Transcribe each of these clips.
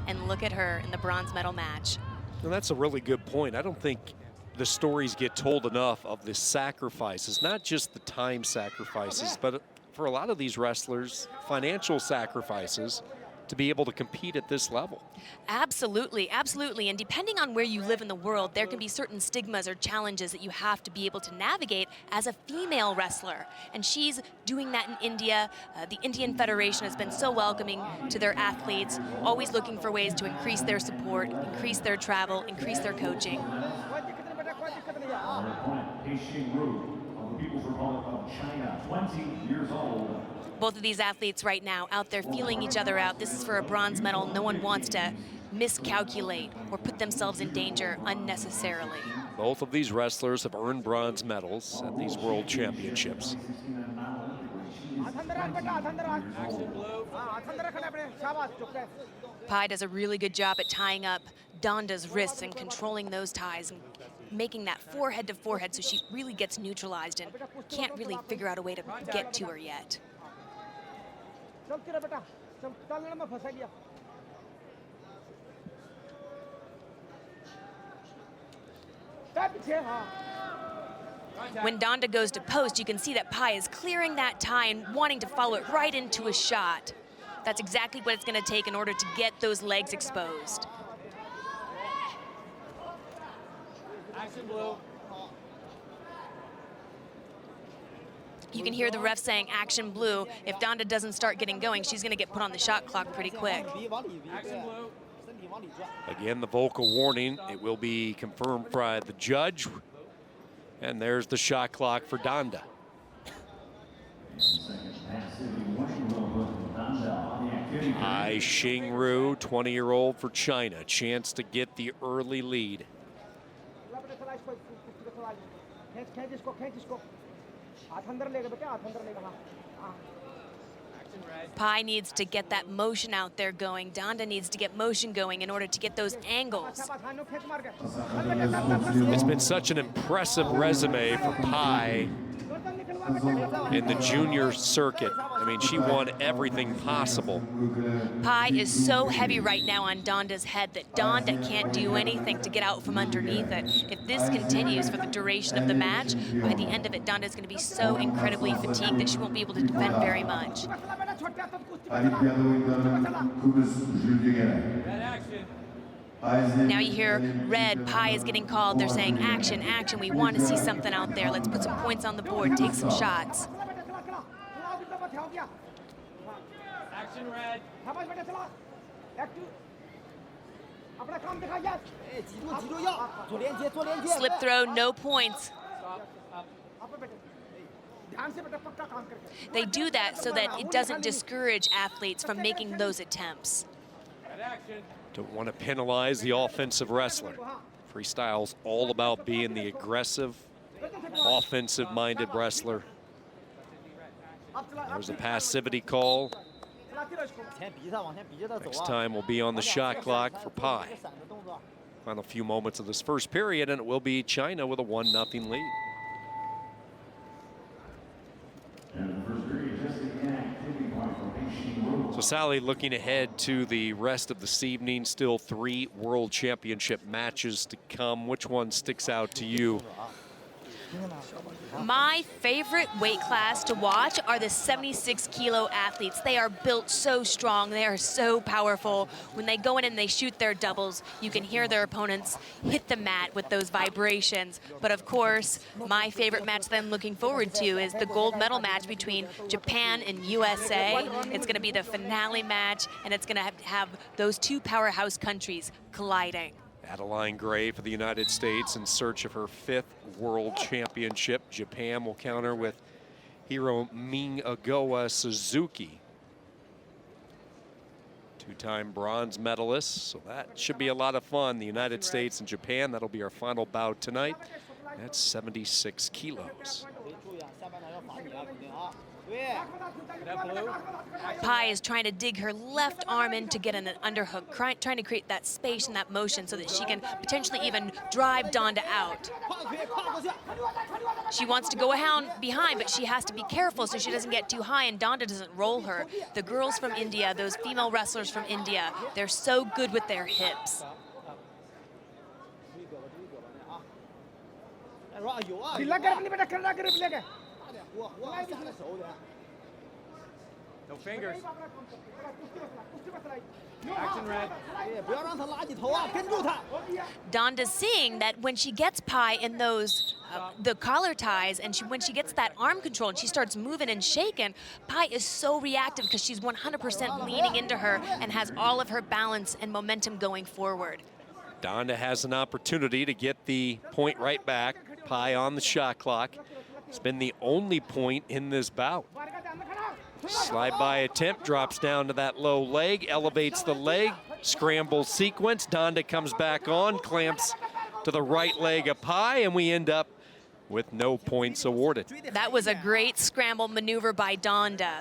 and look at her in the bronze medal match. And that's a really good point. I don't think the stories get told enough of the sacrifices, not just the time sacrifices, but for a lot of these wrestlers, financial sacrifices to be able to compete at this level. Absolutely, absolutely. And depending on where you live in the world, there can be certain stigmas or challenges that you have to be able to navigate as a female wrestler. And she's doing that in India. The Indian Federation has been so welcoming to their athletes, always looking for ways to increase their support, increase their travel, increase their coaching. Of the People's Republic of China, 20 years old. Both of these athletes right now out there feeling each other out. This is for a bronze medal. No one wants to miscalculate or put themselves in danger unnecessarily. Both of these wrestlers have earned bronze medals at these world championships. PEI does a really good job at tying up DHANDA's wrists and controlling those ties and making that forehead to forehead so she really gets neutralized and can't really figure out a way to get to her yet. When DHANDA goes to post, you can see that PEI is clearing that tie and wanting to follow it right into a shot. That's exactly what it's going to take in order to get those legs exposed. Action blue. You can hear the ref saying action blue. If DHANDA doesn't start getting going, she's going to get put on the shot clock pretty quick. Action blue. Again, the vocal warning, it will be confirmed by the judge. And there's the shot clock for DHANDA. Ai Xingru, 20-year-old for China, chance to get the early lead. PEI needs to get that motion out there going. DHANDA needs to get motion going in order to get those angles. It's been such an impressive resume for PEI in the junior circuit. I mean, she won everything possible. PEI is so heavy right now on DHANDA's head that DHANDA can't do anything to get out from underneath it. If this continues for the duration of the match, by the end of it, DHANDA is going to be so incredibly fatigued that she won't be able to defend very much. Now you hear red, PEI is getting called. They're saying action, action. We want to see something out there. Let's put some points on the board, take some shots. Action red. Slip throw, no points. They do that so that it doesn't discourage athletes from making those attempts. Don't want to penalize the offensive wrestler. Freestyle's all about being the aggressive, offensive-minded wrestler. There's a passivity call. Next time will be on the shot clock for PEI. Final few moments of this first period, and it will be China with a 1-0 lead. So Sally, looking ahead to the rest of this evening, still 3 World Championship matches to come. Which one sticks out to you? My favorite weight class to watch are the 76-kilo athletes. They are built so strong. They are so powerful. When they go in and they shoot their doubles, you can hear their opponents hit the mat with those vibrations. But of course, my favorite match that I'm looking forward to is the gold medal match between Japan and USA. It's going to be the finale match, and it's going to have those two powerhouse countries colliding. Adeline Gray for the United States in search of her 5th World Championship. Japan will counter with Hiro Minagawa Suzuki. 2-time bronze medalist, so that should be a lot of fun. The United States and Japan, that'll be our final bout tonight. That's 76 kilos. That blue. Pi is trying to dig her left arm in to get an underhook, trying to create that space and that motion so that she can potentially even drive Donda out. She wants to go behind, but she has to be careful so she doesn't get too high and Donda doesn't roll her. The girls from India, those female wrestlers from India, they're so good with their hips. No fingers. Action red. Donda's seeing that when she gets Pi in those the collar ties and when she gets that arm control and she starts moving and shaking, Pi is so reactive because she's 100% leaning into her and has all of her balance and momentum going forward. Donda has an opportunity to get the point right back. Pi on the shot clock. It's been the only point in this bout. Slide by attempt, drops down to that low leg, elevates the leg, scramble sequence. Donda comes back on, clamps to the right leg of Pi, and we end up with no points awarded. That was a great scramble maneuver by Donda.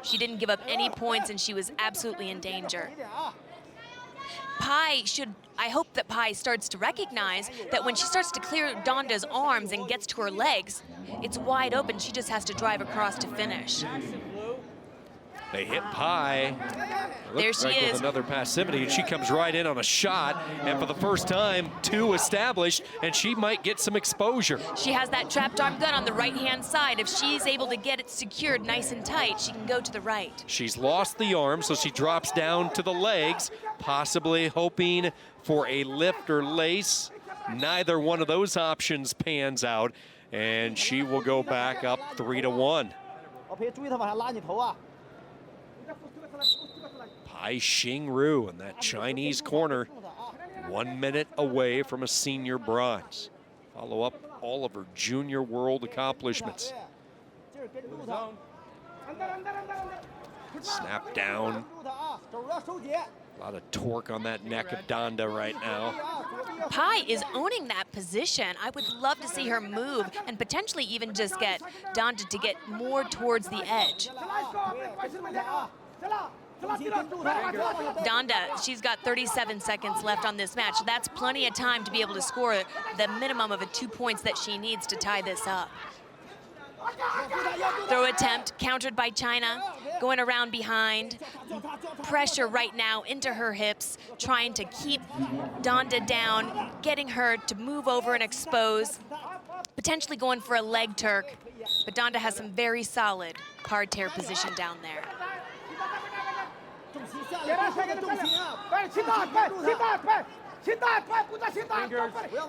She didn't give up any points and she was absolutely in danger. I hope that Pi starts to recognize that when she starts to clear Donda's arms and gets to her legs, it's wide open. She just has to drive across to finish. They hit Pi. There she is. With another passivity, and she comes right in on a shot. And for the first time, two established, and she might get some exposure. She has that trapped arm gun on the right-hand side. If she's able to get it secured nice and tight, she can go to the right. She's lost the arm, so she drops down to the legs, possibly hoping for a lift or lace. Neither one of those options pans out, and she will go back up 3-1. Pai Xingru in that Chinese corner, 1 minute away from a senior bronze. Follow up all of her junior world accomplishments. Snap down. A lot of torque on that neck of Donda right now. Pi is owning that position. I would love to see her move and potentially even just get Donda to get more towards the edge. Donda, she's got 37 seconds left on this match. That's plenty of time to be able to score the minimum of 2 points that she needs to tie this up. Throw attempt, countered by China, going around behind. Pressure right now into her hips, trying to keep Donda down, getting her to move over and expose, potentially going for a leg Turk, but Donda has some very solid parterre position down there.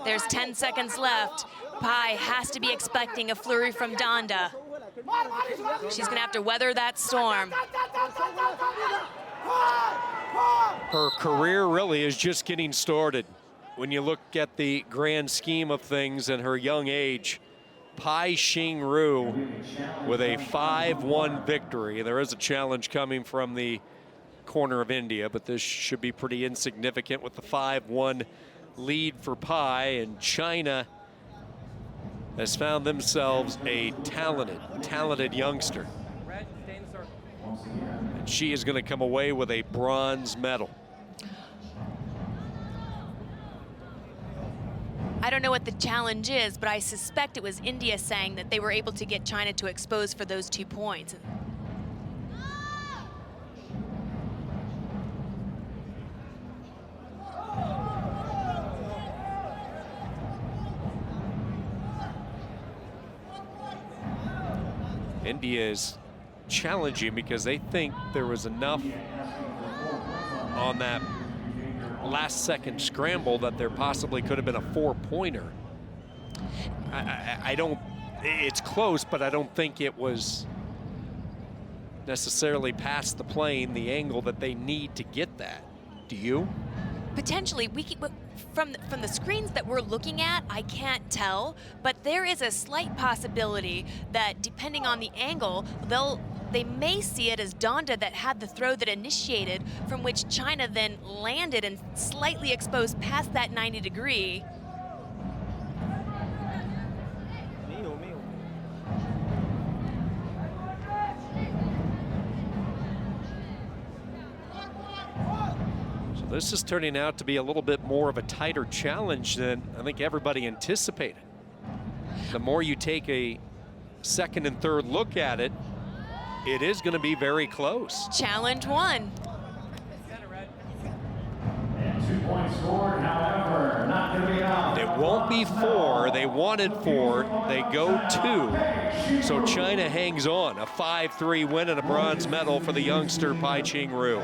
There's 10 seconds left. Pi has to be expecting a flurry from Donda. She's gonna have to weather that storm. Her career really is just getting started. When you look at the grand scheme of things and her young age, Pai Xingru with a 5-1 victory. There is a challenge coming from the corner of India, but this should be pretty insignificant with the 5-1 lead for Pai, and China has found themselves a talented youngster. And she is going to come away with a bronze medal. I don't know what the challenge is, but I suspect it was India saying that they were able to get China to expose for those 2 points. India is challenging because they think there was enough on that last second scramble that there possibly could have been a 4-pointer. I don't, it's close, but I don't think it was necessarily past the plane, the angle that they need to get that. Do you? Potentially, from the screens that we're looking at, I can't tell, but there is a slight possibility that depending on the angle, they may see it as Donda that had the throw that initiated, from which China then landed and slightly exposed past that 90-degree. This is turning out to be a little bit more of a tighter challenge than I think everybody anticipated. The more you take a second and third look at it, it is going to be very close. Challenge 1. And 2 points scored, however, not going to be enough. It won't be 4. They wanted 4. They go 2. So China hangs on. A 5-3 win and a bronze medal for the youngster PEI Ru.